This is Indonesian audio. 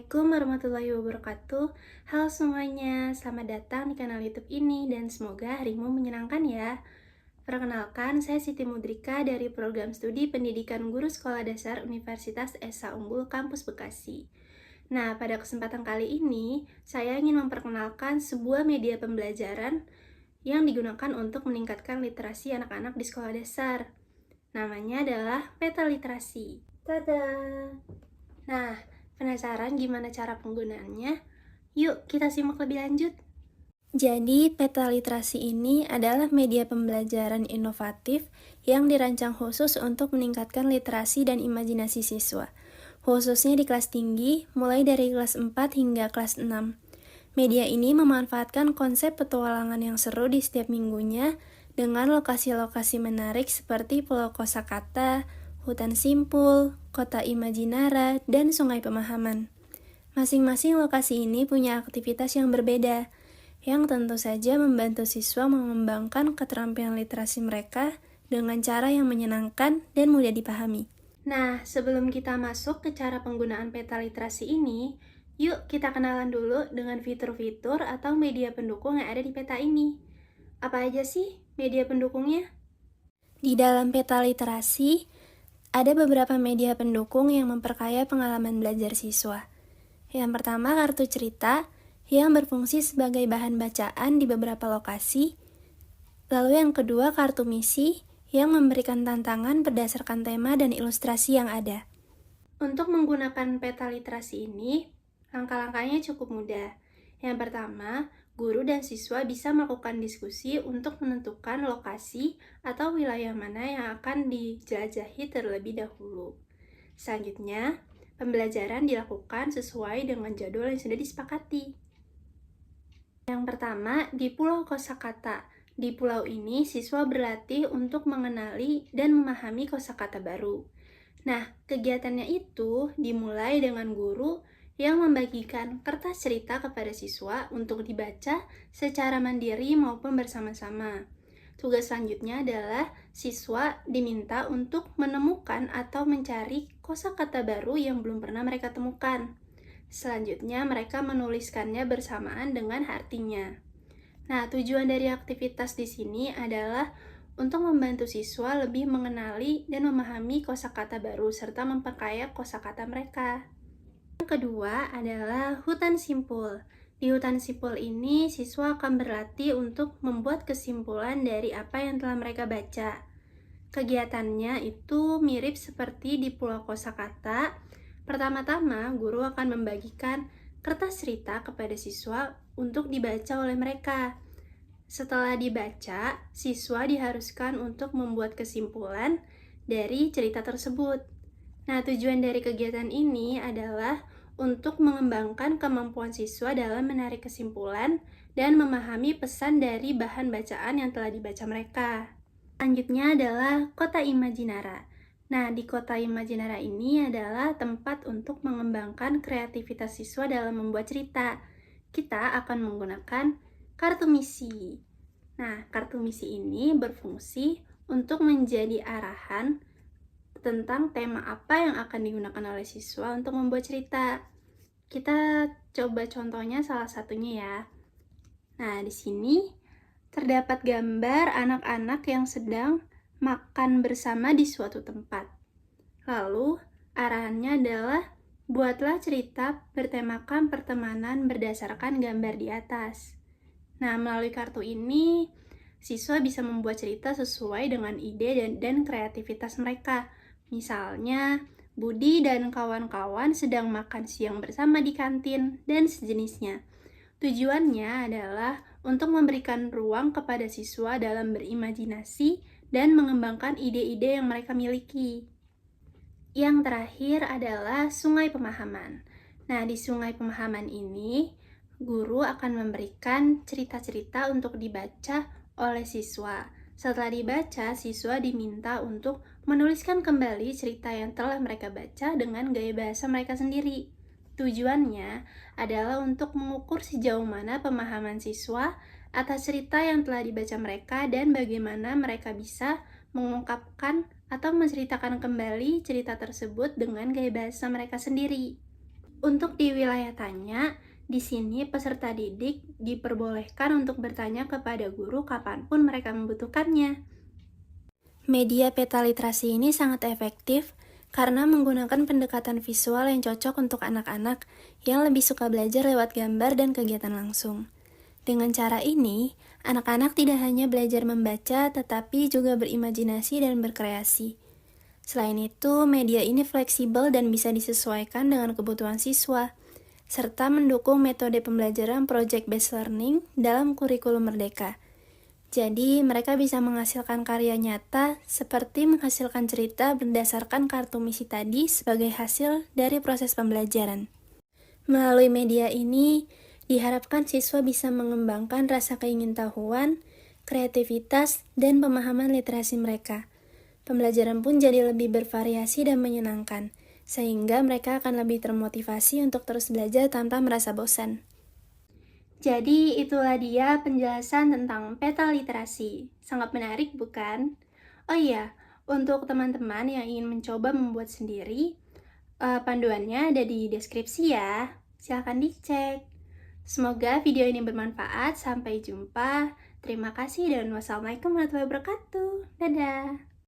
Assalamualaikum warahmatullahi wabarakatuh. Halo semuanya, selamat datang di kanal YouTube ini dan semoga harimu menyenangkan ya. Perkenalkan, saya Siti Mudrika dari program studi Pendidikan Guru Sekolah Dasar Universitas Esa Unggul Kampus Bekasi. Nah, pada kesempatan kali ini, saya ingin memperkenalkan sebuah media pembelajaran yang digunakan untuk meningkatkan literasi anak-anak di sekolah dasar. Namanya adalah Peta Literasi. Tada! Nah, penasaran gimana cara penggunaannya? Yuk, kita simak lebih lanjut. Jadi, peta literasi ini adalah media pembelajaran inovatif yang dirancang khusus untuk meningkatkan literasi dan imajinasi siswa, khususnya di kelas tinggi, mulai dari kelas 4 hingga kelas 6. Media ini memanfaatkan konsep petualangan yang seru di setiap minggunya dengan lokasi-lokasi menarik seperti Pulau Kosakata, Hutan Simpul, Kota Imajinara, dan Sungai Pemahaman. Masing-masing lokasi ini punya aktivitas yang berbeda, yang tentu saja membantu siswa mengembangkan keterampilan literasi mereka dengan cara yang menyenangkan dan mudah dipahami. Nah, sebelum kita masuk ke cara penggunaan peta literasi ini, yuk kita kenalan dulu dengan fitur-fitur atau media pendukung yang ada di peta ini. Apa aja sih media pendukungnya? Di dalam peta literasi, ada beberapa media pendukung yang memperkaya pengalaman belajar siswa. Yang pertama, kartu cerita yang berfungsi sebagai bahan bacaan di beberapa lokasi. Lalu yang kedua, kartu misi yang memberikan tantangan berdasarkan tema dan ilustrasi yang ada. Untuk menggunakan peta literasi ini, langkah-langkahnya cukup mudah. Yang pertama, guru dan siswa bisa melakukan diskusi untuk menentukan lokasi atau wilayah mana yang akan dijelajahi terlebih dahulu. Selanjutnya, pembelajaran dilakukan sesuai dengan jadwal yang sudah disepakati. Yang pertama, di Pulau Kosakata. Di pulau ini, siswa berlatih untuk mengenali dan memahami kosakata baru. Nah, kegiatannya itu dimulai dengan guru yang membagikan kertas cerita kepada siswa untuk dibaca secara mandiri maupun bersama-sama. Tugas selanjutnya adalah siswa diminta untuk menemukan atau mencari kosakata baru yang belum pernah mereka temukan. Selanjutnya, mereka menuliskannya bersamaan dengan artinya. Nah, tujuan dari aktivitas di sini adalah untuk membantu siswa lebih mengenali dan memahami kosakata baru serta memperkaya kosakata mereka. Yang kedua adalah hutan simpul. Di hutan simpul ini, siswa akan berlatih untuk membuat kesimpulan dari apa yang telah mereka baca. Kegiatannya itu mirip seperti di Pulau Kosakata. Pertama-tama, guru akan membagikan kertas cerita kepada siswa untuk dibaca oleh mereka. Setelah dibaca, siswa diharuskan untuk membuat kesimpulan dari cerita tersebut. Nah, tujuan dari kegiatan ini adalah untuk mengembangkan kemampuan siswa dalam menarik kesimpulan dan memahami pesan dari bahan bacaan yang telah dibaca mereka. Selanjutnya adalah Kota Imajinara. Nah, di Kota Imajinara ini adalah tempat untuk mengembangkan kreativitas siswa dalam membuat cerita. Kita akan menggunakan kartu misi. Nah, kartu misi ini berfungsi untuk menjadi arahan tentang tema apa yang akan digunakan oleh siswa untuk membuat cerita. Kita coba contohnya salah satunya ya. Nah, di sini terdapat gambar anak-anak yang sedang makan bersama di suatu tempat. Lalu, arahannya adalah buatlah cerita bertemakan pertemanan berdasarkan gambar di atas. Nah, melalui kartu ini, siswa bisa membuat cerita sesuai dengan ide dan kreativitas mereka. Misalnya, Budi dan kawan-kawan sedang makan siang bersama di kantin dan sejenisnya. Tujuannya adalah untuk memberikan ruang kepada siswa dalam berimajinasi dan mengembangkan ide-ide yang mereka miliki. Yang terakhir adalah Sungai Pemahaman. Nah, di Sungai Pemahaman ini, guru akan memberikan cerita-cerita untuk dibaca oleh siswa. Setelah dibaca, siswa diminta untuk menuliskan kembali cerita yang telah mereka baca dengan gaya bahasa mereka sendiri. Tujuannya adalah untuk mengukur sejauh mana pemahaman siswa atas cerita yang telah dibaca mereka dan bagaimana mereka bisa mengungkapkan atau menceritakan kembali cerita tersebut dengan gaya bahasa mereka sendiri. Untuk di wilayah tanya, di sini peserta didik diperbolehkan untuk bertanya kepada guru kapanpun mereka membutuhkannya. Media peta literasi ini sangat efektif karena menggunakan pendekatan visual yang cocok untuk anak-anak yang lebih suka belajar lewat gambar dan kegiatan langsung. Dengan cara ini, anak-anak tidak hanya belajar membaca, tetapi juga berimajinasi dan berkreasi. Selain itu, media ini fleksibel dan bisa disesuaikan dengan kebutuhan siswa, serta mendukung metode pembelajaran project-based learning dalam kurikulum Merdeka. Jadi, mereka bisa menghasilkan karya nyata seperti menghasilkan cerita berdasarkan kartu misi tadi sebagai hasil dari proses pembelajaran. Melalui media ini, diharapkan siswa bisa mengembangkan rasa keingintahuan, kreativitas, dan pemahaman literasi mereka. Pembelajaran pun jadi lebih bervariasi dan menyenangkan, sehingga mereka akan lebih termotivasi untuk terus belajar tanpa merasa bosan. Jadi itulah dia penjelasan tentang peta literasi. Sangat menarik bukan? Oh iya, untuk teman-teman yang ingin mencoba membuat sendiri, panduannya ada di deskripsi ya. Silahkan dicek. Semoga video ini bermanfaat. Sampai jumpa. Terima kasih dan wassalamualaikum warahmatullahi wabarakatuh. Dadah.